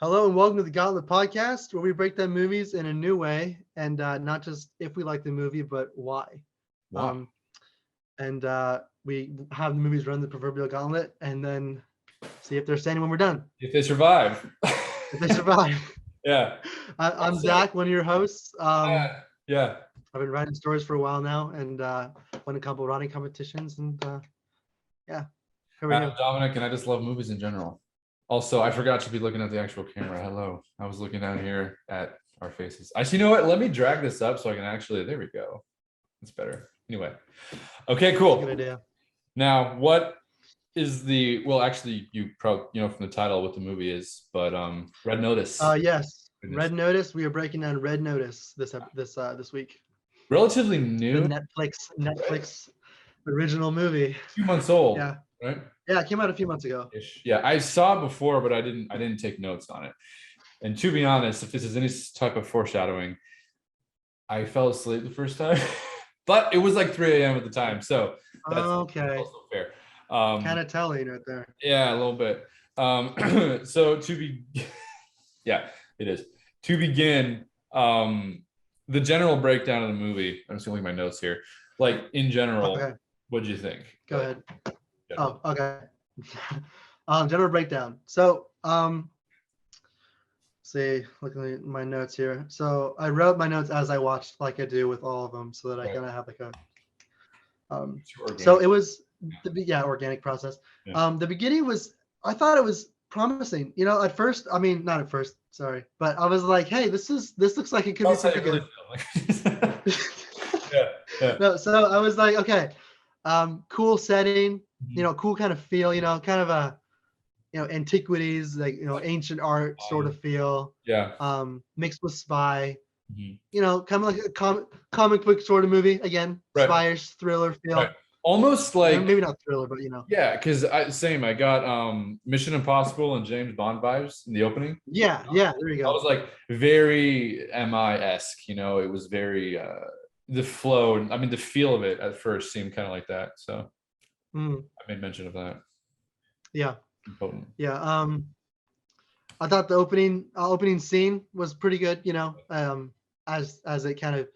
Hello and welcome to the Gauntlet podcast, where we break down movies in a new way, and not just if we like the movie, but why. Wow. And we have the movies run the proverbial gauntlet, and then see if they're standing when we're done. If they survive. If they survive. Yeah. I'm Zach, one of your hosts. Yeah. I've been writing stories for a while now, and won a couple of writing competitions, and yeah, here we I'm go. Dominic, and I just love movies in general. Also, I forgot to be looking at the actual camera. Hello. I was looking down here at our faces. Actually, you know what? Let me drag this up so I can actually, there we go. That's better. Anyway. Okay, cool. That's a good idea. Now, what is well, actually, you probably from the title what the movie is, but Red Notice. Yes. Goodness. Red Notice. We are breaking down Red Notice this week. Relatively new. The Netflix original movie. 2 months old. Yeah. Right? Yeah, it came out a few months ago. Yeah, I saw it before, but I didn't take notes on it. And to be honest, if this is any type of foreshadowing, I fell asleep the first time, but it was like 3 a.m. at the time, so that's okay. Also fair. Kind of telling right there. Yeah, a little bit. So yeah, it is. To begin, the general breakdown of the movie. I'm just gonna look at my notes here. Like in general, Okay. What did you think? Go ahead. Oh, okay. General breakdown. So, see, looking at my notes here. So I wrote my notes as I watched, like I do with all of them, so that I kind of have like a. So it was organic process. Yeah. The beginning I thought it was promising. At first, not at first, sorry, but I was like, hey, this looks like it could be something good. Yeah. No, so I was like, okay, cool setting, cool kind of feel, kind of a, antiquities, like, ancient art sort of feel. Yeah. Mixed with spy, kind of like a comic book sort of movie again, right. Spy-ish thriller feel. Right. Almost like maybe not thriller, but Yeah, because I got Mission Impossible and James Bond vibes in the opening. Yeah, there you go. I was like very MI-esque, it was very the flow, the feel of it at first seemed kind of like that. So I made mention of that. Yeah. Potent. Yeah. I thought the opening scene was pretty good, as it kind of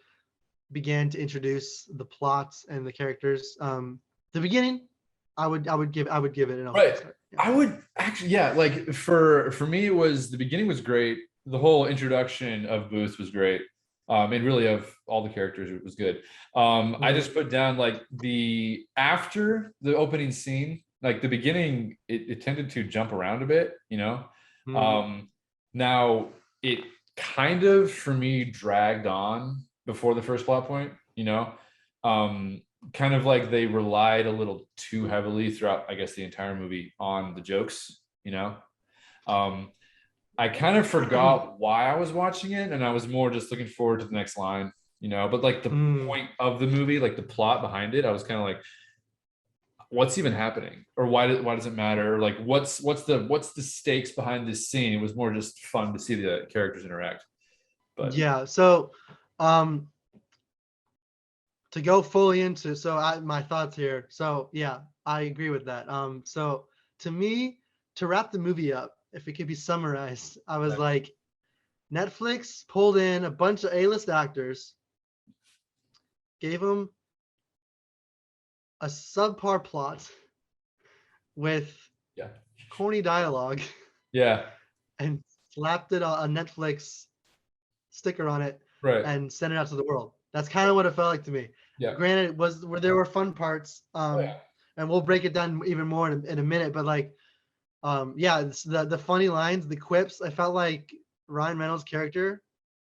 began to introduce the plots and the characters. The beginning, I would give it an right. Yeah. I would actually, like for me, it was the beginning was great. The whole introduction of Booth was great. And really of all the characters, it was good. I just put down like after the opening scene, like the beginning, it tended to jump around a bit, Now it kind of, for me, dragged on before the first plot point, kind of like they relied a little too heavily throughout, I guess, the entire movie on the jokes, I kind of forgot why I was watching it, and I was more just looking forward to the next line, but like the point of the movie, like the plot behind it, I was kind of like, what's even happening, or why does it matter? Like what's the stakes behind this scene? It was more just fun to see the characters interact. But yeah, so to go fully into my thoughts here. So yeah, I agree with that. So to me, to wrap the movie up, if it could be summarized, I was like, Netflix pulled in a bunch of A-list actors, gave them a subpar plot with corny dialogue, and slapped it a Netflix sticker on it, right, and sent it out to the world. That's kind of what it felt like to me. Yeah. Granted, it was where there were fun parts, and we'll break it down even more in a minute. But like, the funny lines, the quips. I felt like Ryan Reynolds' character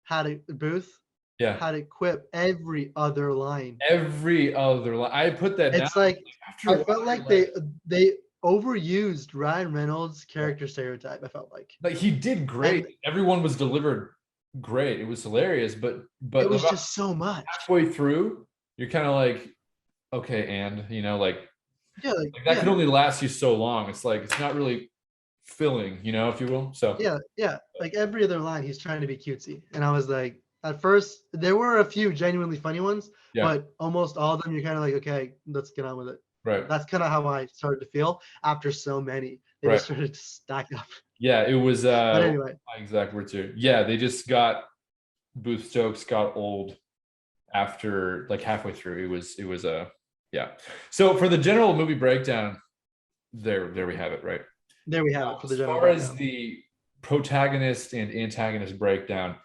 had a Booth. Yeah. Had to quip every other line. I put that It's down. like I felt like they overused Ryan Reynolds' character stereotype. I felt like he did great. And everyone was delivered great. It was hilarious, but it was just so much. Halfway through, you're kind of like, okay, and that could only last you so long. It's like it's not really filling, if you will. So yeah, like every other line, he's trying to be cutesy, and I was like, at first, there were a few genuinely funny ones, but almost all of them, you're kind of like, okay, let's get on with it. Right. That's kind of how I started to feel after so many. They just started to stack up. Yeah, it was But anyway, my exact words here. Yeah, they just got Booth's jokes got old after like halfway through. It was yeah. So for the general movie breakdown, there we have it, right? there we have Now, it for the as general far as breakdown. the protagonist and antagonist breakdown,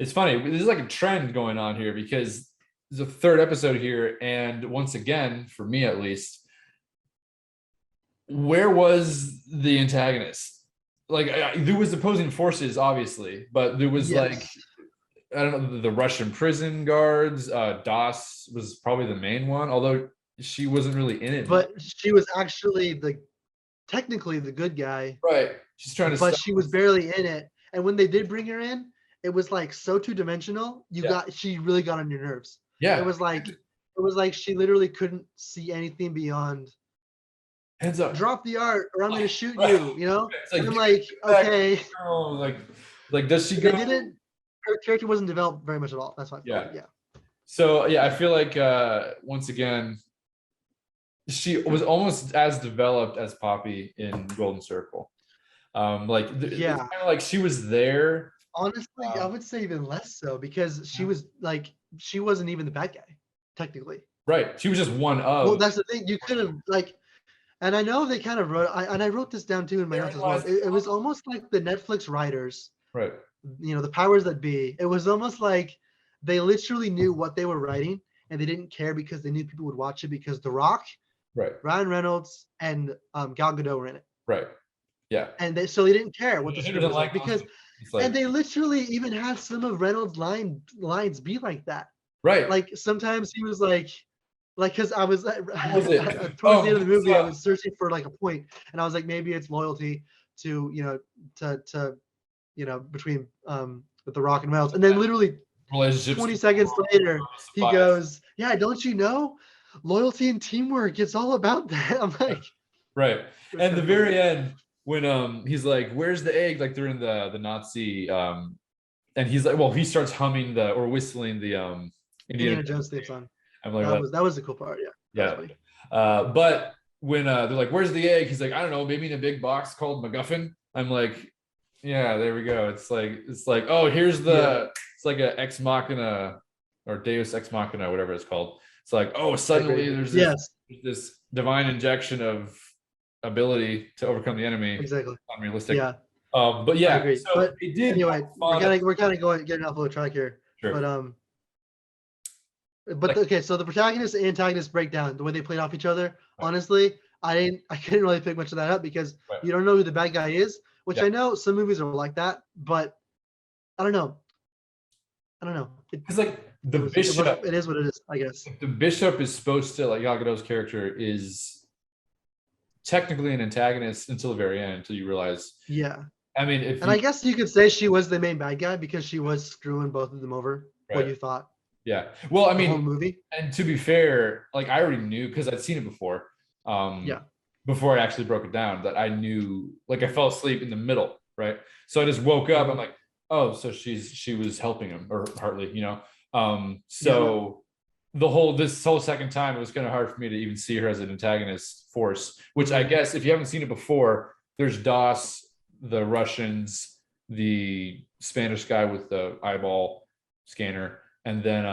it's funny. There's like a trend going on here because there's a third episode here, and once again, for me at least, where was the antagonist? Like there was opposing forces, obviously, but there was like Yes. I don't know the Russian prison guards. Das was probably the main one, although she wasn't really in it much. But she was actually technically the good guy, Right, she's trying to but stop. she was barely in it. And when they did bring her in, it was like so two-dimensional. Yeah, She really got on your nerves. It yeah. was like it was like she literally couldn't see anything beyond Hands up. drop the art or I'm gonna shoot Right. you, you know? It's like And I'm give like, it back, okay. girl. Like does she They go? didn't her character wasn't developed very much at all. That's how I felt Yeah. like, yeah. So yeah, I feel like once again, she was almost as developed as Poppy in Golden Circle. Like it's Yeah. kind of like she was there. Honestly, I would say even less so because she wasn't even the bad guy, technically. Right. She was just one Well, of. that's the thing. You could have like, and I know they kind of and I wrote this down too in my notes Therein as well. lies the It was problem. almost like the Netflix writers, Right. the powers that be. It was almost like they literally knew what they were writing and they didn't care because they knew people would watch it because The Rock, Right. Ryan Reynolds, and Gal Gadot were in it. Right. Yeah. And so they didn't care what the Who script doesn't was like like those because, movies? It's and like they literally even had some of Reynolds' lines be like that. right. Like sometimes he was like because I was What was it? towards the Oh, end of the it was, movie, I was searching for like a point, and I was like, maybe it's loyalty to to between with the Rock and Reynolds, and then literally relationships 20 seconds later, he suffice. goes, "Yeah, don't you know, loyalty and teamwork? It's all about that." I'm like, Right. it was And kind the of funny. very end, when he's like, "Where's the egg?" Like they're in the Nazi and he's like, well, he starts humming the or whistling the Indiana Indiana Jones Jones theme theme. song. I'm like, That was the cool part. Yeah, that was yeah. funny. But when they're like, "Where's the egg?" He's like, "I don't know, maybe in a big box called MacGuffin." I'm like, "Yeah, there we go." It's like, oh, here's Yeah, the it's like a ex machina or Deus ex machina, whatever it's called. It's like, oh, agreed. suddenly Yes, there's this divine injection of ability to overcome the enemy. exactly. Unrealistic. Yeah, But I yeah, agree. so But they did anyway, spawn a we're kind of going getting off of the track here. sure. But Like okay, so the protagonist and antagonist breakdown, the way they played off each other. right, Honestly, I couldn't really pick much of that up because right. you don't know who the bad guy is, which Yeah. I know some movies are like that, but I don't know. I don't know. Because like It is what it is, I guess. the bishop is supposed to like Yagado's character is technically an antagonist until the very end, until you realize. Yeah. I mean, if And you I guess you could say she was the main bad guy because she was screwing both of them over. What right, you thought yeah. Well, I the whole mean, movie? and to be fair, like I already knew because I'd seen it before. Yeah. Before I actually broke it down, that I knew. Like I fell asleep in the middle, right? So I just woke up. I'm like, oh, so she was helping him or Hartley, you know. So this whole second time, it was kind of hard for me to even see her as an antagonist force. Which I guess if you haven't seen it before, there's Das, the Russians, the Spanish guy with the eyeball scanner, and then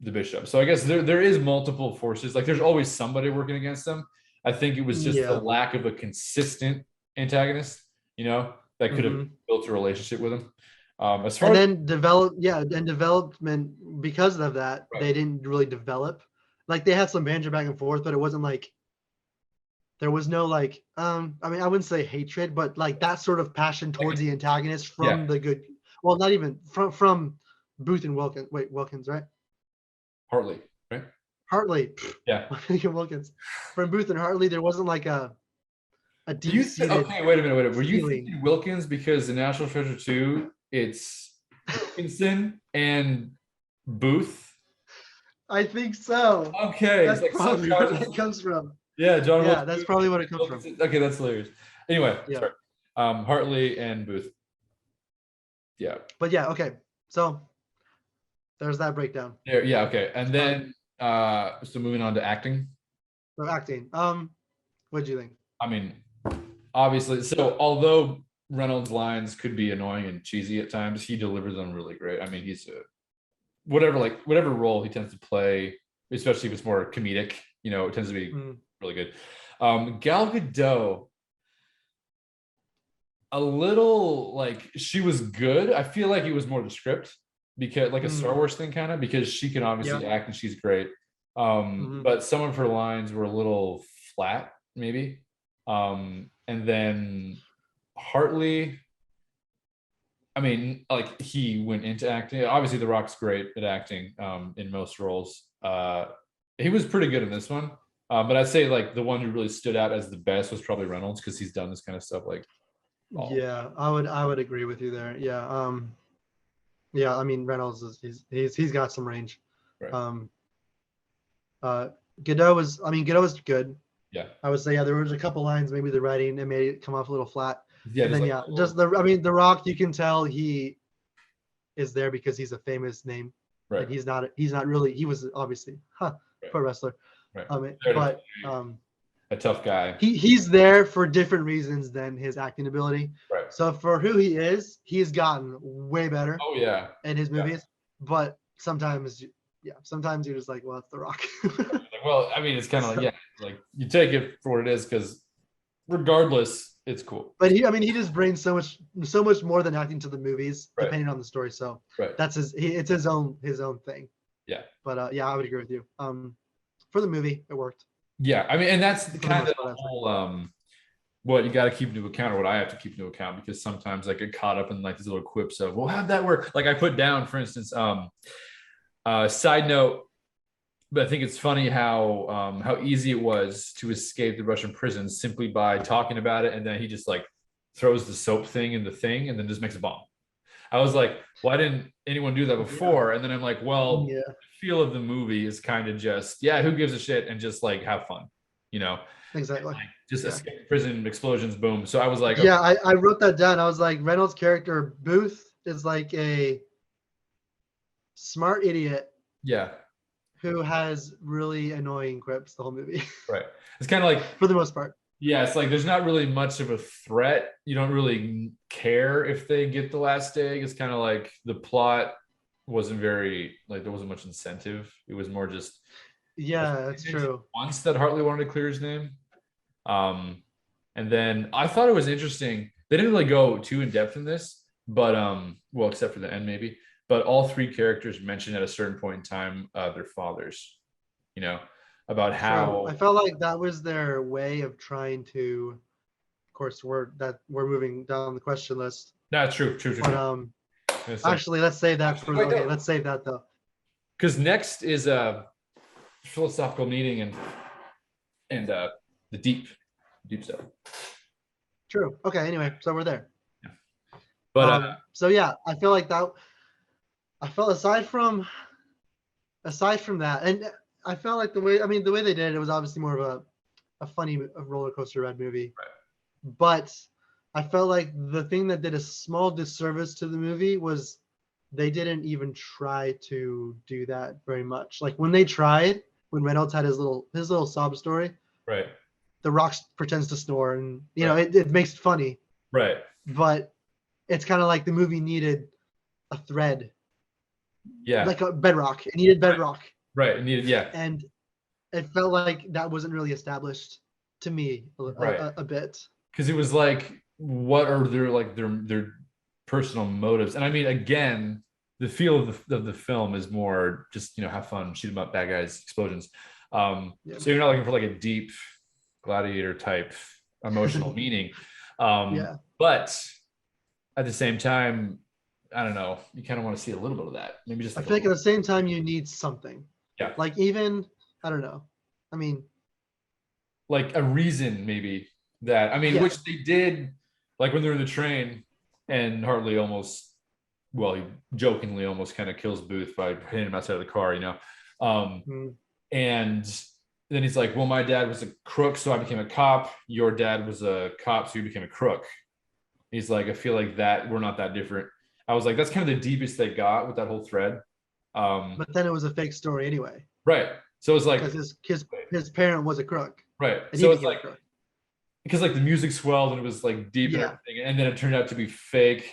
the bishop. So I guess there is multiple forces. Like there's always somebody working against them. I think it was just the Yeah. lack of a consistent antagonist, that could have built a relationship with him. As far And as then development because of that, right. they didn't really develop. Like they had some banter back and forth, but it wasn't like there was no like I mean I wouldn't say hatred, but like that sort of passion towards the antagonist from yeah, the good. Well, not even from Booth and Wilkins. Wait, Wilkins, right? Hartley, right? Hartley. Yeah. Wilkins. From Booth and Hartley, there wasn't like a deep seated Okay, wait a minute. Were you feeling. thinking Wilkins because in National Treasure 2, it's Wilkinson and Booth? I think so. Okay, it's That's like some probably where charges. that comes from. Yeah, John Yeah, Wilkes that's Booth, probably what it comes from. Wilkinson. Okay, that's hilarious. Anyway, Yeah. sorry. Hartley and Booth. Yeah. But yeah, okay. So there's that breakdown. Yeah, okay. And then so moving on to acting. So acting. What do you think? I mean, obviously, so although Reynolds' lines could be annoying and cheesy at times, he delivers them really great. I mean, he's whatever role he tends to play, especially if it's more comedic, it tends to be really good. Gal Gadot, a little like she was good. I feel like it was more the script, because like a Star Wars thing kind of, because she can obviously act and she's great. But some of her lines were a little flat, maybe. And then Hartley, I mean, like he went into acting. Obviously, The Rock's great at acting in most roles. He was pretty good in this one. But I'd say like the one who really stood out as the best was probably Reynolds, because he's done this kind of stuff like. Yeah, I would agree with you there. Yeah. Yeah, I mean Reynolds he's got some range. Right. Godot was good. Yeah. I would say, yeah, there was a couple lines, maybe the writing, it made it come off a little flat. Yeah. And then The Rock, you can tell he is there because he's a famous name. Right. And he's not really, he was obviously pro wrestler. Right. But a tough guy. He's there for different reasons than his acting ability. Right. So for who he is, he's gotten way better. Oh yeah. In his movies, but sometimes you're just like, well, it's The Rock. Well, I mean, it's kind of like you take it for what it is, because regardless, it's cool. But he just brings so much more than acting to the movies, depending on the story. So that's it's his own thing. Yeah. But yeah, I would agree with you. For the movie, it worked. Yeah, I mean, and that's kind of the whole what you got to keep into account, or what I have to keep into account, because sometimes I get caught up in like these little quips of, well, how'd that work? Like I put down, for instance, side note, but I think it's funny how easy it was to escape the Russian prison simply by talking about it, and then he just like throws the soap thing in the thing and then just makes a bomb. I was like, why didn't anyone do that before? Yeah. And then I'm like, well, the feel of the movie is kind of just, who gives a shit, and just like have fun, Exactly. Like, just escape prison, explosions, boom. So I was like, yeah, okay. I wrote that down. I was like, Reynolds' character Booth is like a smart idiot. Yeah. Who has really annoying quips the whole movie. Right. It's kind of like, for the most part. Yeah, it's like there's not really much of a threat. You don't really care if they get the last egg. It's kind of like the plot wasn't very, like there wasn't much incentive. It was more just that's true. Once that Hartley wanted to clear his name. And then I thought it was interesting. They didn't really go too in depth in this, but well, except for the end maybe. But all three characters mentioned at a certain point in time their fathers, about how I felt like that was their way of trying to, of course, we're moving down the question list. That's true. But actually, let's save that for let's save that though. Because next is a philosophical meaning and the deep stuff. True. Okay. Anyway, so we're there. Yeah. But so yeah, I feel like that. I felt aside from that, and I felt like the way they did it was obviously more of a funny roller coaster ride movie. Right. But I felt like the thing that did a small disservice to the movie was they didn't even try to do that very much. Like when Reynolds had his little sob story, right? The Rock pretends to snore, and it makes it funny. Right. But it's kind of like the movie needed a thread. Yeah. Like a bedrock. It needed bedrock. Right. It needed, And it felt like that wasn't really established to me a bit. Because it was like, what are their personal motives? And I mean, again, the feel of the film is more just, have fun, shoot 'em up, bad guys, explosions. So you're not looking for like a deep gladiator type emotional meaning. But at the same time, I don't know, you kind of want to see a little bit of that. Maybe just I feel like at the same time you need something. Yeah. Like even, I don't know. I mean, like a reason maybe that, which they did, like when they're in the train and Hartley he jokingly almost kind of kills Booth by hitting him outside of the car, and then he's like, well, my dad was a crook, so I became a cop. Your dad was a cop, so you became a crook. He's like, I feel like that we're not that different. I was like, that's kind of the deepest they got with that whole thread. But then it was a fake story anyway. Right. So it's like because his parent was a crook. Right. And so it's like because like the music swelled and it was like deep and Yeah, everything, and then it turned out to be fake.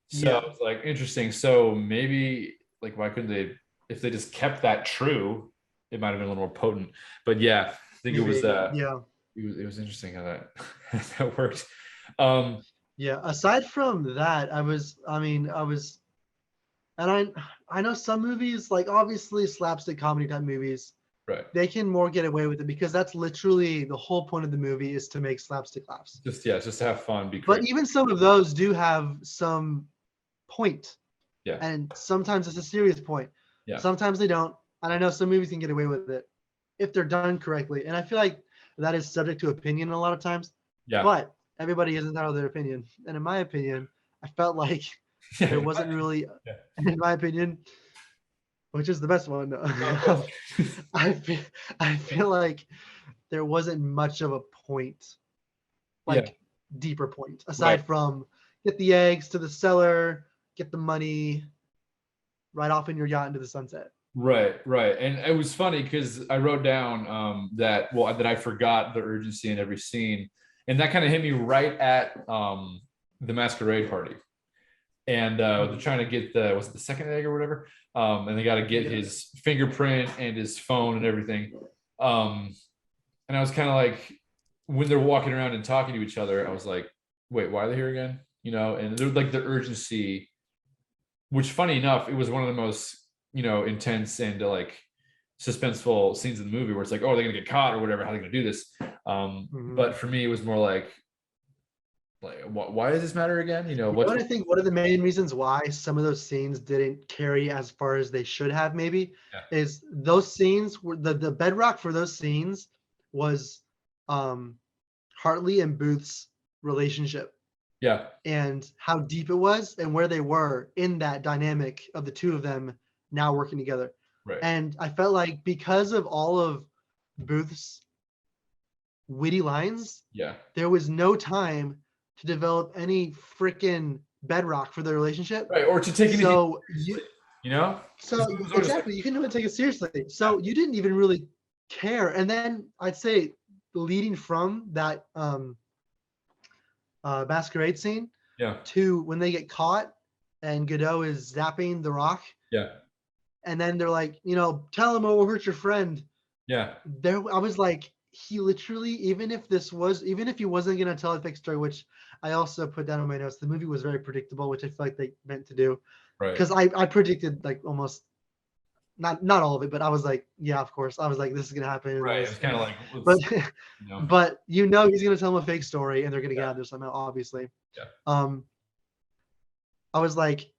So yeah, it's like interesting. So maybe like why couldn't they, if they just kept that true, it might have been a little more potent. But yeah, I think maybe. Yeah, it was interesting how that that worked. Um, yeah. Aside from that, I mean, and I know some movies, like obviously slapstick comedy type movies, right. they can more get away with it because that's literally the whole point of the movie is to make slapstick laughs. Just yeah, just to have fun, be But crazy. even some of those do have some point, Yeah, and sometimes it's a serious point. yeah, Sometimes they don't, and I know some movies can get away with it if they're done correctly. And I feel like that is subject to opinion a lot of times, yeah, but everybody is entitled to their opinion. And in my opinion, I felt like there yeah. wasn't really, Yeah. in my opinion, which is the best one. No, of course. I feel, I feel like there wasn't much of a point, Yeah, like deeper point, right. aside from get the eggs to the cellar, get the money, ride off in your yacht into the sunset. Right, right. And it was funny because I wrote down that well that I forgot the urgency in every scene. And that kind of hit me right at the masquerade party. And they're Mm, trying to get the was it the second egg or whatever. And they got to get yeah. his fingerprint and his phone and everything. Um, and I was kind of like when they're walking around and talking to each other, I was like, wait, why are they here again? You know, and they're like the urgency, which funny enough, it was one of the most, you know, intense and like suspenseful scenes in the movie where it's like, oh, they're gonna get caught or whatever, how are they gonna do this? Mhm. But for me, it was more like why does this matter again? You know, You know what's what I think one of the main reasons why some of those scenes didn't carry as far as they should have maybe yeah, is those scenes were the bedrock for those scenes was um Hartley and Booth's relationship yeah, and how deep it was and where they were in that dynamic of the two of them now working together. right, And I felt like because of all of Booth's witty lines, yeah, there was no time to develop any freaking bedrock for their relationship. right, or to take anything So you seriously, you know, so because it was always just like, exactly, you couldn't even take it seriously. yeah, So you didn't even really care. And then I'd say leading from that masquerade scene yeah, to when they get caught and Godot is zapping the rock, yeah, and then they're like, tell him or we'll hurt your friend. yeah, There, I was like, he literally, even if he wasn't gonna tell a fake story, which I also put down on my notes, the movie was very predictable, which I feel like they meant to do, right, because I predicted like almost not all of it, but I was like, yeah, of course, I was like, this is gonna happen, and right. It was kind of like, but let's, you know, but he's gonna tell him a fake story, and they're gonna get yeah, out of there somehow, obviously. yeah, Um, I was like,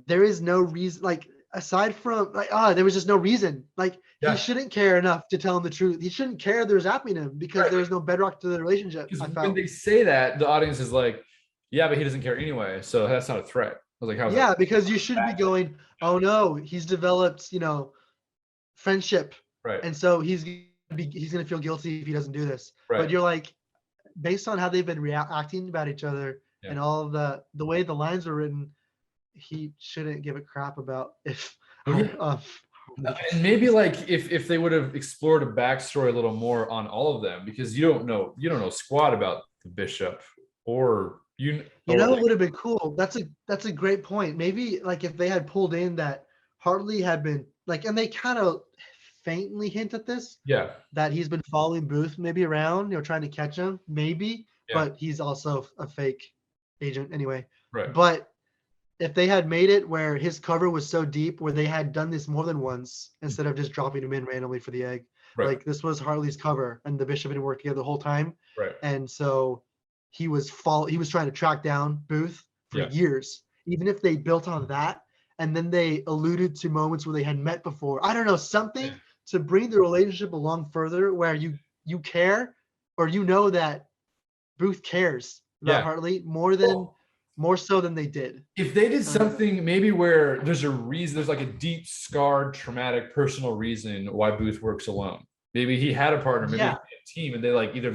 there is no reason, like aside from like there was just no reason. Like he yeah, shouldn't care enough to tell him the truth. He shouldn't care they're zapping him because right. there's no bedrock to the relationship. Because I when felt. they say that, the audience is like, yeah, but he doesn't care anyway, so that's not a threat. I was like, how's that? Yeah, because you should be going, oh no, he's developed, friendship, Right, and so he's gonna feel guilty if he doesn't do this. But right, you're like, based on how they've been reacting about each other yeah. and all of the way the lines were written, he shouldn't give a crap about if Well, yeah. And maybe like if they would have explored a backstory a little more on all of them, because you don't know squat about the bishop or you or It like would have been cool. That's a great point. Maybe like if they had pulled in that Hartley had been like, and they kind of faintly hint at this, yeah, that he's been following Booth maybe around, trying to catch him, maybe, yeah, but he's also a fake agent anyway. right, But if they had made it where his cover was so deep, where they had done this more than once instead of just dropping him in randomly for the egg, right, like this was Hartley's cover, and the bishop had worked together the whole time, right, and so he was trying to track down Booth for yeah, years. Even if they built on that, and then they alluded to moments where they had met before, I don't know, yeah, something to bring the relationship along further, where you care, or that Booth cares about yeah. Hartley Well, more so than they did. if they did Um, something maybe where there's a reason, there's like a deep scarred traumatic personal reason why Booth works alone. Maybe he had a partner, maybe he had yeah, a team, and they like either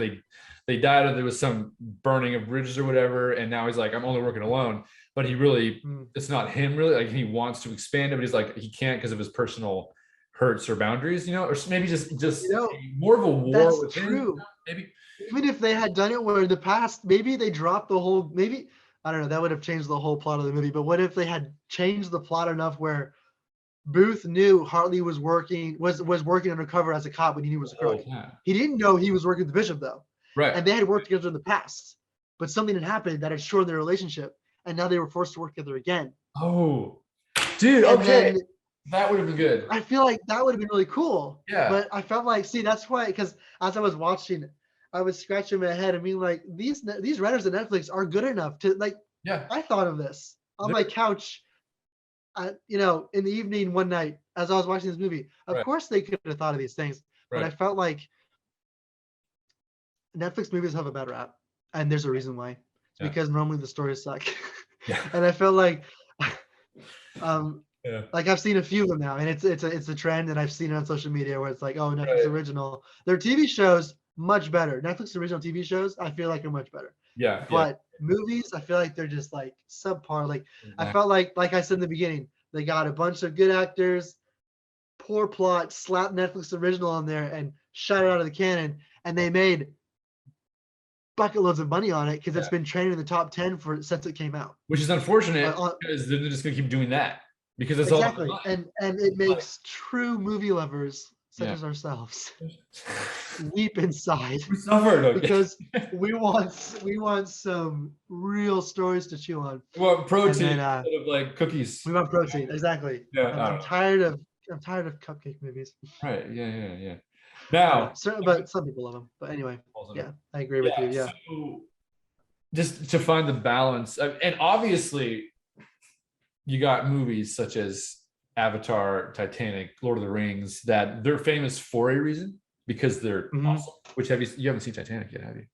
they died or there was some burning of bridges or whatever, and now he's like, I'm only working alone. But he really, mm, it's not him really. Like he wants to expand it, but he's like he can't because of his personal hurts or boundaries, you know, or maybe just you know more of a war that's within. true. maybe. Even if they had done it where in the past, maybe they dropped the whole, maybe, I don't know, that would have changed the whole plot of the movie. But what if they had changed the plot enough where Booth knew Hartley was working undercover as a cop when he knew he was a crook. He didn't know he was working with the bishop though. Right. And they had worked together in the past. But something had happened that had shortened their relationship. And now they were forced to work together again. Oh, dude, And okay. then That would have been good. I feel like that would have been really cool. Yeah. But I felt like, see, that's why, because as I was watching, I was scratching my head and being like, these writers at Netflix are good enough to like. Yeah. I thought of this on my couch, in the evening one night as I was watching this movie. Of course, they could have thought of these things, but I felt like Netflix movies have a bad rap, and there's a reason why. It's because normally the stories suck. Yeah. And I felt like, like I've seen a few of them now, and it's a trend, and I've seen it on social media where it's like, oh, Netflix original, their TV shows much better. Netflix original TV shows, I feel like are much better. Yeah. But movies, I feel like they're just like subpar. Like I felt like I said in the beginning, they got a bunch of good actors, poor plot, slap Netflix original on there, and shot it out of the cannon, and they made bucket loads of money on it because it's been trending in the top 10 since it came out. Which is unfortunate because they're just gonna keep doing that because it's exactly. all and it makes true movie lovers such as ourselves weep inside. We suffered because we want some real stories to chew on. We want protein instead of like cookies. We want protein, exactly. Yeah, I'm tired of cupcake movies. Right. Yeah. Now, but some people love them. But anyway, yeah, I agree with you. Yeah. So just to find the balance, and obviously, you got movies such as Avatar, Titanic, Lord of the Rings that they're famous for a reason because they're awesome. Which you haven't seen Titanic yet, have you?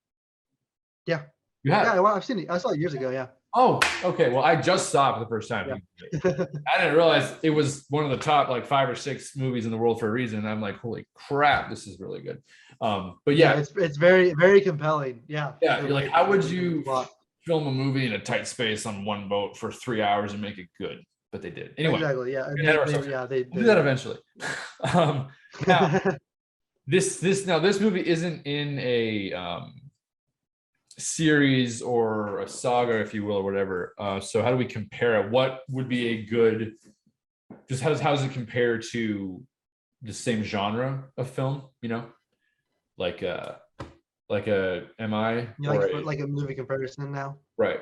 Yeah. You have? Yeah, well, I've seen it. I saw it years ago. Yeah. Oh, okay. Well, I just saw it for the first time. Yeah. I didn't realize it was one of the top like 5 or 6 movies in the world for a reason. And I'm like, holy crap, this is really good. But yeah, it's very, very compelling. Yeah. Yeah. You're like, how would you film a movie in a tight space on one boat for 3 hours and make it good? But they did. Anyway. Exactly. Yeah. They do that eventually. Now, this movie isn't in a series or a saga, if you will, or whatever. So how do we compare it? What would be a good, just how does it compare to the same genre of film, like a MI, like a movie comparison now? Right.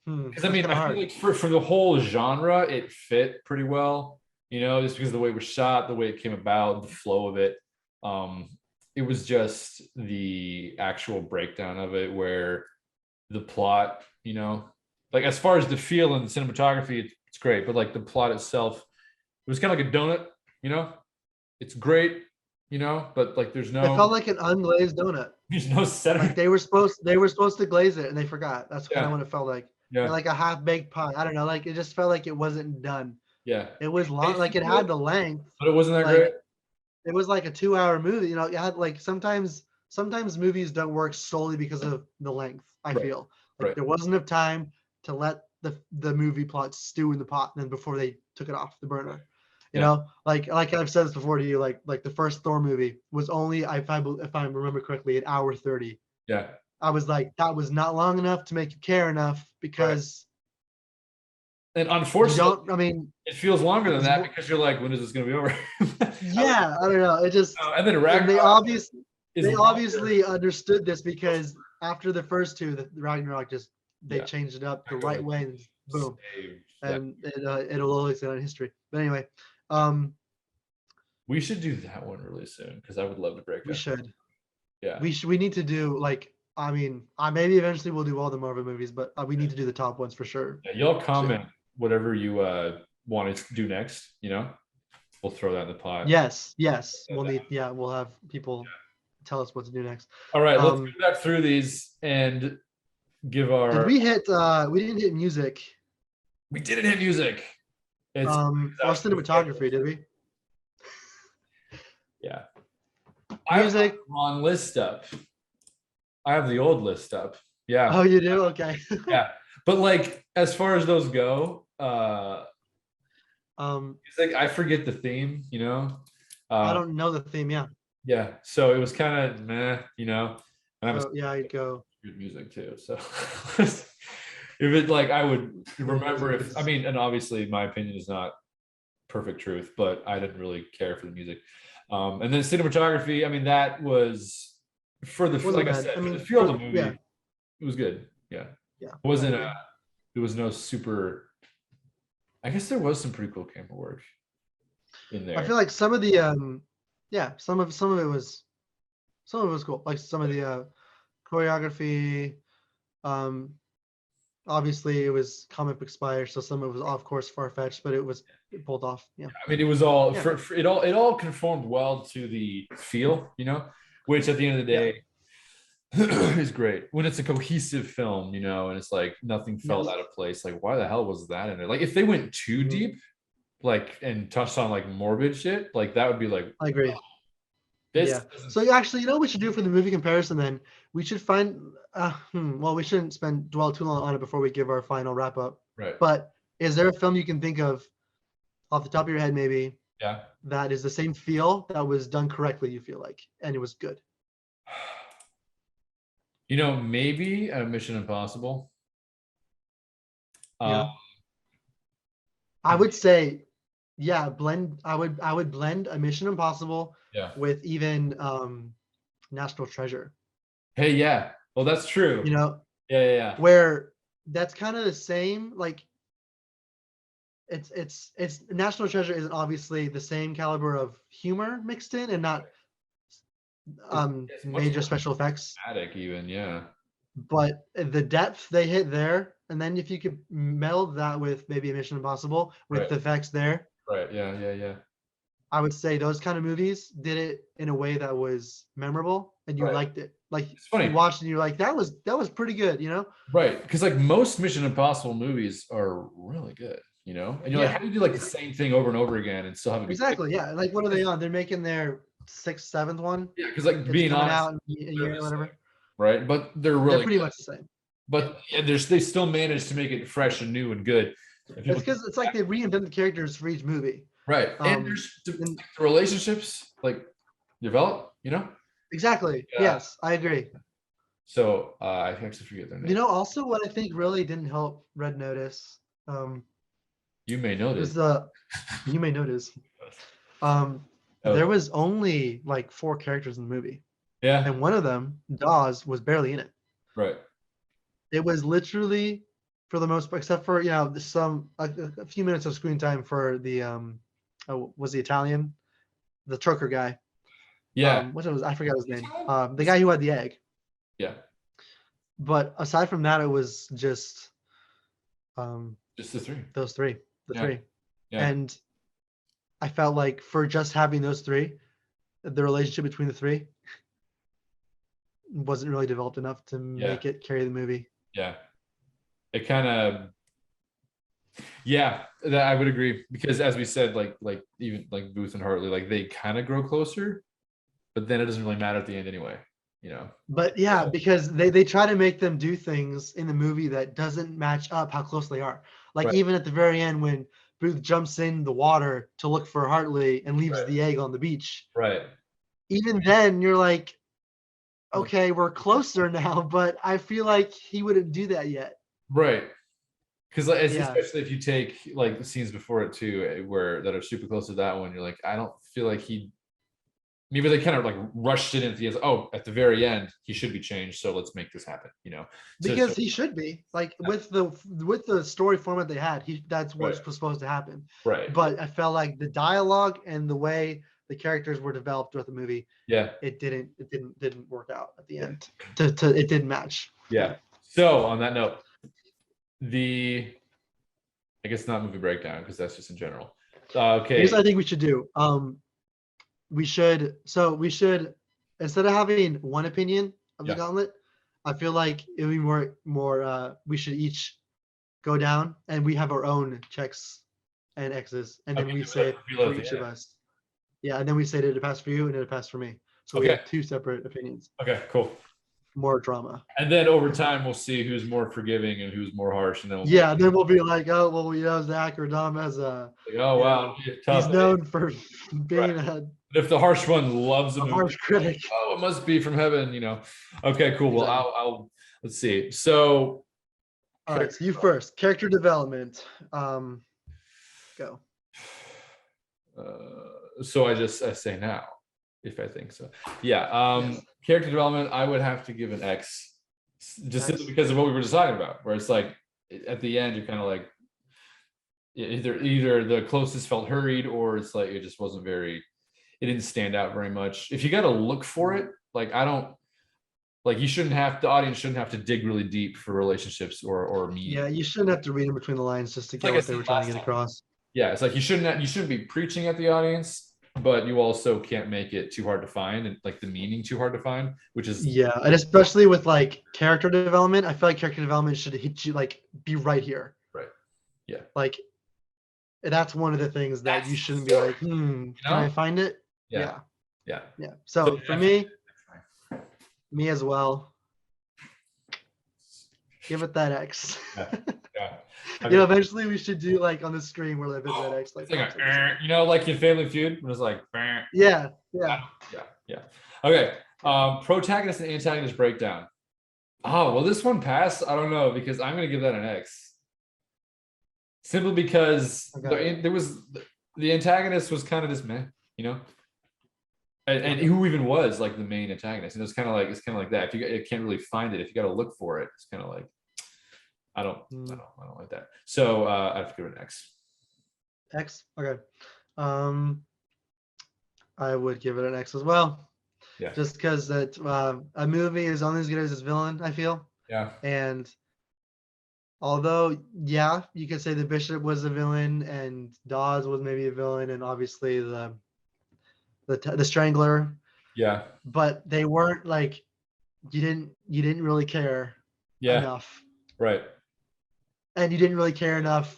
Because I mean, I feel like for the whole genre it fit pretty well, just because of the way it was shot, the way it came about, the flow of it. It was just the actual breakdown of it where the plot, like as far as the feel and the cinematography, it's great, but like the plot itself, it was kind of like a donut, it's great, but like there's no. It felt like an unglazed donut. There's no center. Like they were supposed to glaze it and they forgot. That's kind of what it felt like. Yeah. Like a half-baked pie. I don't know. Like it just felt like it wasn't done. Yeah. It was long. Like it had the length, but it wasn't that great. It was like a 2-hour movie. It had like sometimes movies don't work solely because of the length. I feel like there wasn't enough time to let the movie plot stew in the pot, and then before they took it off the burner. You know, like I've said this before to you, like the first Thor movie was only, if I remember correctly, 1:30. Yeah. I was like, that was not long enough to make you care enough because. And unfortunately, I mean, it feels longer than that because you're like, when is this going to be over? Yeah, I don't know. It just. And then they obviously understood this because after the first two, the Ragnarok they changed it up the right way, and boom, and it'll always get on history. But anyway, we should do that one really soon because I would love to break that. We should. Yeah. We need to do maybe eventually we'll do all the Marvel movies, but we need to do the top ones for sure. Yeah, y'all comment whatever you want to do next. We'll throw that in the pot. Yes. We'll have people tell us what to do next. All right, let's go back through these and give our. Did we hit? We didn't hit music. We didn't hit music. It's or cinematography, did we? Yeah. Music. I have the wrong list up. I have the old list up. Yeah. Oh, you do? Okay. Yeah. But like as far as those go, it's like I forget the theme, I don't know the theme, yeah. Yeah. So it was kind of meh, you know. And I'm a So yeah, I'd go. good music too. So if it like I would Yeah, remember if I mean, and obviously my opinion is not perfect truth, but I didn't really care for the music. And then cinematography, I mean, that was for the wasn't like I bad. said, I for the mean, feel of the yeah, movie, it was good. Yeah. yeah, It I wasn't agree. there was no super I guess there was some pretty cool camera work in I there. feel like some of the yeah, some of it was cool. Like some of the choreography. Um, obviously it was comic book inspired, so some of it was of course far fetched, but it pulled off. Yeah, I mean, it was all yeah, for it all conformed well to the feel, you know, which at the end of the yeah. day is great when it's a cohesive film, you know, and it's like nothing felt Yes. out of place. Like, why the hell was that in there? Like, if they went too Mhm. deep, like, and touched on like morbid shit, like that would be like, I agree. this Yeah. doesn't. So actually, you know what we should do for the movie comparison then? We should find well, we shouldn't dwell too long on it before we give our final wrap up. Right. But is there a film you can think of off the top of your head maybe Yeah. that is the same feel that was done correctly, you feel like, and it was good? You know, maybe a Mission Impossible. Uh, Yeah. I would say, yeah, I would blend a Mission Impossible yeah. with even National Treasure. Hey, yeah. Well, that's true. You know, Yeah, yeah, yeah. where that's kind of the same, like it's National Treasure isn't obviously the same caliber of humor mixed in and not It's much major more special effects, dramatic, even. Yeah. but the depth they hit there, and then if you could meld that with maybe a Mission Impossible with Right. the effects there, Right. Yeah. Yeah. Yeah. I would say those kind of movies did it in a way that was memorable and you Right. liked it. Like It's you funny. watched and you're like, that was pretty good, you know? Right. Because like most Mission Impossible movies are really good, you know? And you're like, Yeah, how do you do like the same thing over and over again and still have a good exactly. Yeah. Like what are they on? They're making their sixth, seventh one. yeah, because like It's being coming honest, out in a they're year or the same, whatever. right? But they're They're really pretty good. much the same. But yeah, they still manage to make it fresh and new and good. And It's people because it's like they reinvent the characters for each movie. right. And Um, there's and the relationships like develop, you know? exactly. Yeah. Yes, I agree. So I actually forget their You name. know, also what I think really didn't help Red Notice, um, You may notice. was the you may notice, um, Oh, there was only like four characters in the movie, yeah, and one of them, Dawes, was barely in it. right. It was literally, for the most part, except for some a few minutes of screen time for the was the Italian, the trucker guy. Yeah. What was I forgot his name. The guy who had the egg. Yeah. But aside from that, it was just um, Just the three. those three, the Yeah. three. Yeah. And I felt like for just having those three, the relationship between the three wasn't really developed enough to Yeah. make it carry the movie. Yeah. It kind of yeah, that I would agree because as we said, like even like Booth and Hartley, like they kind of grow closer, but then it doesn't really matter at the end anyway, you know. But yeah, because they try to make them do things in the movie that doesn't match up how close they are. Like Right. even at the very end when Booth jumps in the water to look for Hartley and leaves Right. the egg on the beach. Right. Even then you're like, Like, okay, we're closer now, but I feel like he wouldn't do that yet. right. Because like, Yeah. especially if you take like the scenes before it too, where that are super close to that one, you're like, I don't feel like he. Maybe they kind of like rushed it in at the end. Oh, at the very end, he should be changed. So let's make this happen. You know. So Because he should be like with the story format they had, that's right, what was supposed to happen. right, But I felt like the dialogue and the way the characters were developed throughout the movie, yeah, it didn't work out at the yeah, end. To it didn't match. yeah. Yeah. So on that note, the I guess not movie breakdown because that's just in general. Here's Okay, what I think we should do. We should instead of having one opinion of the yeah. Gauntlet, I feel like it would be more. We should each go down and we have our own checks and X's, and Okay, then we we like say reveal for at the each of end. us. Yeah, and then we say did it pass for you and did it pass for me. So we Okay, have two separate opinions. okay, cool. more drama. And then over time, we'll see who's more forgiving and who's more harsh. And then we'll Then we'll be like, oh, well, we know Zach or Dom as a, like, oh, wow, he's known for being if the harsh one loves a harsh critic. Oh, it must be from heaven, Okay, cool. Well, I'll let's see. So, all right, so you first. Character development. Go. So I say now, if I think so. Yeah. Yes. Character development, I would have to give an X, just simply because of what we were just talking about. Where it's like at the end, you're kind of like either the closest felt hurried, or it's like it just wasn't very. It didn't stand out very much. If you got to look for it, like I don't. Like the audience shouldn't have to dig really deep for relationships or meaning. Yeah, you shouldn't have to read in between the lines just to get what they were trying to get across. Yeah, it's like you shouldn't be preaching at the audience, but you also can't make it too hard to find and like the meaning too hard to find, which is and especially with like character development, I feel like character development should hit you like be right here. Right. Yeah. Like that's one of the things that you shouldn't be like, can I find it? Yeah. So for me as well, give it that X. Eventually we should do like on the screen where they that X, like like in Family Feud, when it's like, yeah. Okay, protagonist and antagonist breakdown. Oh, will this one pass? I don't know, because I'm gonna give that an X. Simply because the antagonist was kind of this meh, and who even was like the main antagonist, and it's kind of like that. If you can't really find it, if you got to look for it, it's kind of like I don't like that. So I have to give it an X. X, okay. I would give it an X as well. Yeah. Just because that a movie is only as good as its villain, I feel. Yeah. And although, you could say the Bishop was a villain and Dawes was maybe a villain, and obviously the Strangler. Yeah. But they weren't like you didn't really care enough. Right. And you didn't really care enough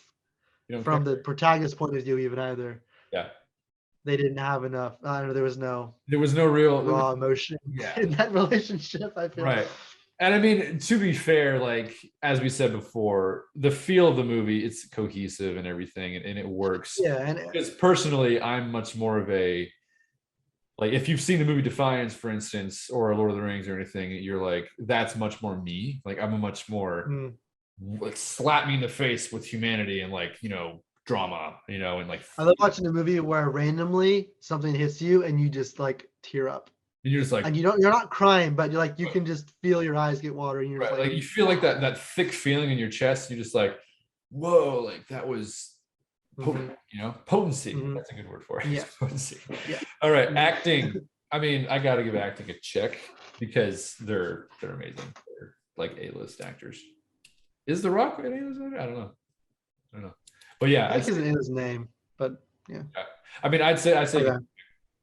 from the protagonist's point of view even either. Yeah. They didn't have enough. I don't know. There was no real raw emotion in that relationship, I feel. Right. And I mean, to be fair, like as we said before, the feel of the movie, it's cohesive and everything, and it works. Yeah. And because personally, I'm much more of a like if you've seen the movie Defiance, for instance, or Lord of the Rings or anything, you're like, that's much more me. Like I'm a much more like slap me in the face with humanity and like, drama, and like I love watching a movie where randomly something hits you and you just like tear up. And you're just like, and you're not crying, but you're like, you can just feel your eyes get watery. And you're just like you feel like that thick feeling in your chest. You're just like, whoa, like that was potent, potency. That's a good word for it. Yeah. Potency. Yeah. All right. Acting. I mean, I got to give acting a check because they're amazing. They're like A-list actors. Is The Rock an A-list actor? I don't know. But yeah, I think it's in his name, but yeah. I mean, I'd say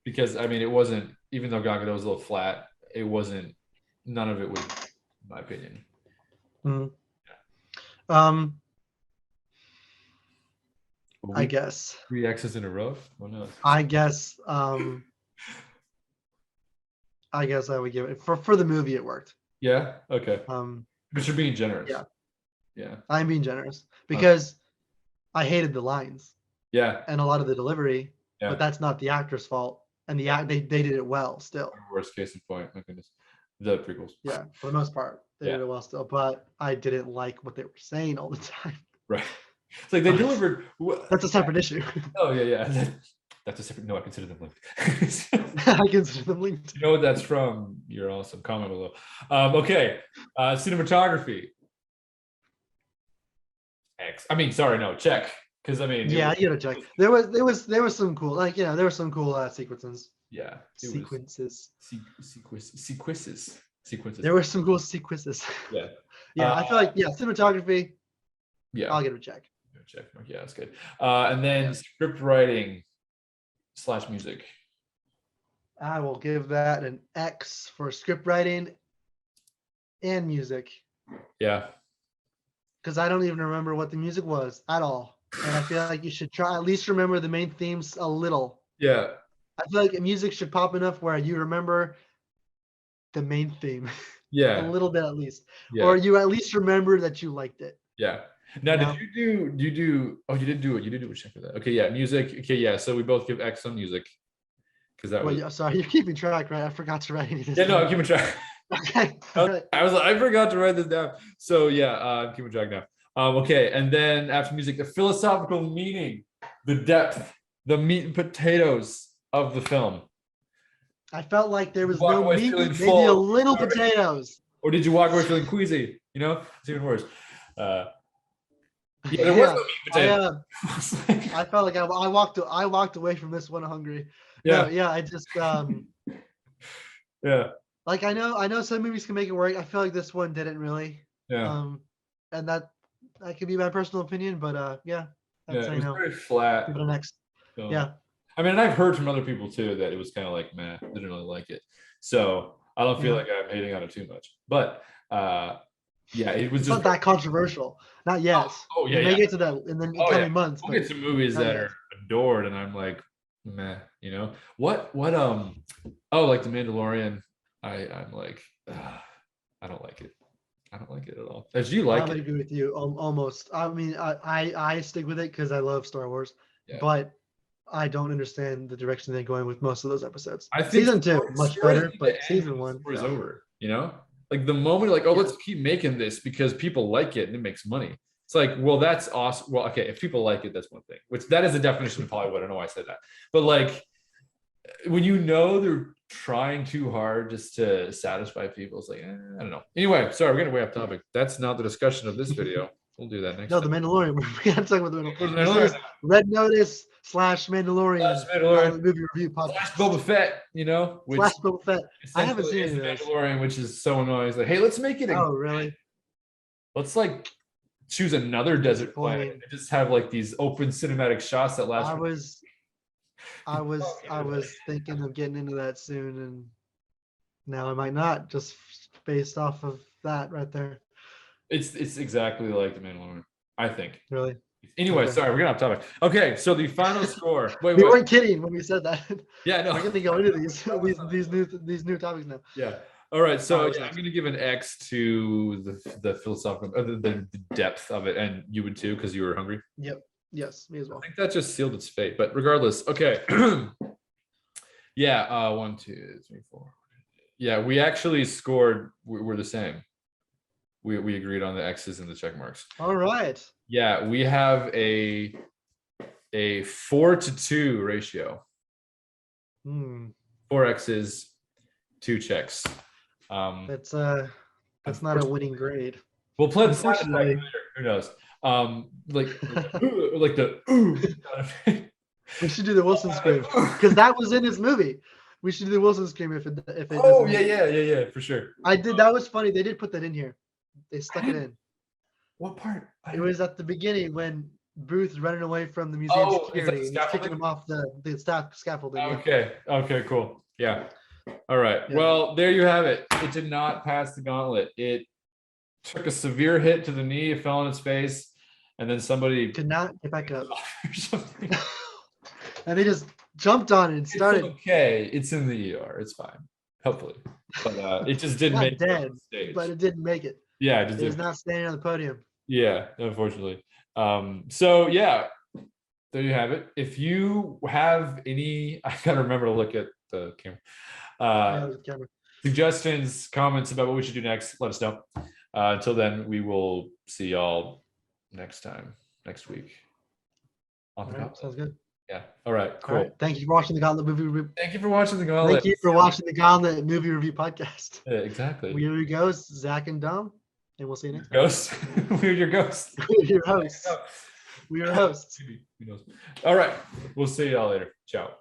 because I mean, it wasn't, even though Gal Gadot was a little flat, it wasn't. None of it was, in my opinion. I guess 3 X's in a row. Oh no. I guess I would give it for the movie. It worked. Yeah. Okay. But you're being generous. Yeah. I'm being generous because I hated the lines. Yeah. And a lot of the delivery, but that's not the actor's fault. And they did it well still. Worst case in point. My goodness. The prequels. Yeah, for the most part, they did it well still. But I didn't like what they were saying all the time. Right. It's like they delivered. That's a separate issue. Oh yeah. That's a separate. No, I consider them linked. I consider them linked. You know what that's from? You're awesome. Comment below. Okay. Cinematography. X. I mean, sorry, no, check. Because I mean, you gotta check. There was some cool, there were some cool sequences. Yeah. Sequences. Sequences. There were some cool sequences. Yeah. I feel like cinematography. Yeah. I'll give it a check. Check. Yeah, that's good. And then script writing / music. I will give that an X for script writing and music. Yeah. Because I don't even remember what the music was at all. And I feel like you should try at least remember the main themes a little. Yeah. I feel like music should pop enough where you remember the main theme. A Yeah. little bit at least, Yeah. or you at least remember that you liked it. Yeah. Now, No. did you do? Oh, you did do it. You did do a check for that. Okay. Yeah. Music. Okay. Yeah. So we both give X on music because that was. Wait, sorry, you're keeping track, right? I forgot to write any of this Yeah. No, I'm down. keeping track. Okay. All right. I was like, I forgot to write this down. So yeah, I'm keeping track now. Okay. And then after music, the philosophical meaning, the depth, the meat and potatoes of the film. I felt like there was Walk no away meat, feeling maybe a full. little potatoes. Or did you walk away feeling queasy? You know, it's even worse. Yeah, there was Yeah, no meat and potato. I felt like I walked away from this one hungry. Yeah. No, yeah, I just Yeah. like I know some movies can make it work. I feel like this one didn't really. Yeah. And that could be my personal opinion, but yeah, Yeah. I'd It say was no. very flat. Give it an X. Yeah. I mean, and I've heard from other people too that it was kind of like, meh, they didn't really like it. So I don't feel like I'm hating on it too much. But yeah, it was It's just not that controversial. Not yet. Oh yeah, We may yeah. get to that in the Oh yeah. coming months. We'll But get some movies not that yet. are adored, and I'm like, meh, you know. What oh, like The Mandalorian. I'm like, I don't like it. I don't like it at all. As you I like would it. agree with you almost. I mean, I stick with it because I love Star Wars, Yeah. but I don't understand the direction they're going with most of those episodes. I think Season 2 much better, but season 1 is over. You know, like the moment, like, oh, let's keep making this because people like it and it makes money. It's like, well, that's awesome. Well, okay, if people like it, that's one thing. Which that is the definition of Hollywood. I don't know why I said that, but like, when you know they're trying too hard just to satisfy people, it's like, I don't know. Anyway, sorry, we're getting way off topic. That's not the discussion of this video. We'll do that next No, time. The Mandalorian. We gotta talk about The Where's Mandalorian. The This Mandalorian? is Red Notice / Mandalorian movie review Slash podcast. Boba Fett, you know, which / Boba Fett. I haven't essentially seen is any The of those. Mandalorian, which is so annoying. It's like, hey, let's make it Oh, really? let's like choose another desert planet and just have like these open cinematic shots that last. I was thinking of getting into that soon, and now I might not, just based off of that right there. It's exactly like The Mandalorian, I think. Really? Anyway, sorry, we're getting off topic. Okay, so the final score. Wait, we weren't kidding when we said that. Yeah, no. We're gonna go into these new topics now. Yeah. All right. So yeah, I'm gonna give an X to the philosophical, the depth of it, and you would too because you were hungry. Yep. Yes, me as well. I think that just sealed its fate. But regardless, okay. Yeah. 1, 2, 3, 4. Yeah, we actually scored. We're the same. We agreed on the X's and the check marks. All right. Yeah, we have a 4-to-2 ratio. 4 X's, 2 checks. That's not a winning grade. We'll play the sound effect later. Who knows? Like the. We should do the Wilson scream because that was in his movie. We should do the Wilson scream if it. Oh yeah, for sure. I did. That was funny. They did put that in here. They stuck it in. What part? It was at the beginning when Booth is running away from the museum security and he's kicking him off the scaffolding. Okay. Cool. Yeah. All right. Yeah. Well, there you have it. It did not pass the gauntlet. It took a severe hit to the knee. It fell on its face, and then somebody could not get back up. Or something. And they just jumped on it and started. It's okay. It's in the ER. It's fine. Hopefully, but it just didn't make dead. But it didn't make it. Yeah, it was not standing on the podium. Yeah, unfortunately. So yeah, there you have it. If you have any, I gotta remember to look at the camera. Suggestions, comments about what we should do next, let us know. Until then, we will see y'all next week. On the Gauntlet. Sounds good. Yeah. All right. Cool. All right. Thank you for watching the Gauntlet movie review. Thank you for watching the Gauntlet. Thank you for watching the Gauntlet movie review podcast. Yeah, exactly. We're your ghosts, Zach and Dom, and we'll see you next time. Ghosts. We're your ghosts. We're your hosts. We're your hosts. Who knows? All right. We'll see y'all later. Ciao.